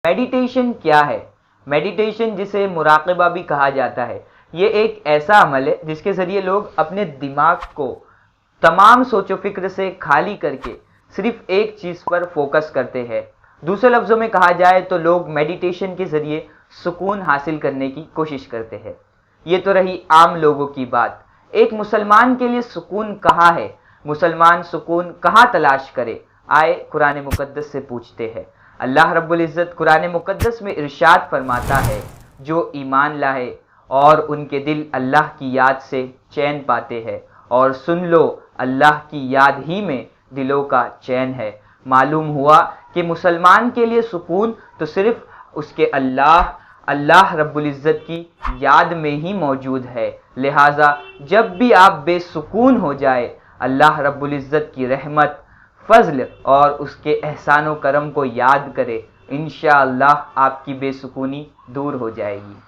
Meditation کیا ہے؟ Meditation, جسے مراقبہ بھی کہا جاتا ہے، یہ ایک ایسا عمل ہے جس کے ذریعے لوگ اپنے دماغ کو تمام سوچ و فکر سے خالی کر کے صرف ایک چیز پر فوکس کرتے ہیں۔ دوسرے لفظوں میں کہا جائے تو لوگ میڈیٹیشن کے ذریعے سکون حاصل کرنے کی کوشش کرتے ہیں۔ یہ تو رہی عام لوگوں کی بات۔ ایک مسلمان کے لیے سکون کہاں ہے؟ مسلمان سکون کہاں تلاش کرے؟ آئے قرآن مقدس سے پوچھتے ہیں۔ اللہ رب العزت قرآن مقدس میں ارشاد فرماتا ہے، جو ایمان لائے اور ان کے دل اللہ کی یاد سے چین پاتے ہیں، اور سن لو اللہ کی یاد ہی میں دلوں کا چین ہے۔ معلوم ہوا کہ مسلمان کے لیے سکون تو صرف اس کے اللہ رب العزت کی یاد میں ہی موجود ہے۔ لہٰذا جب بھی آپ بے سکون ہو جائے، اللہ رب العزت کی رحمت، فضل اور اس کے احسان و کرم کو یاد کرے، انشاءاللہ آپ کی بے سکونی دور ہو جائے گی۔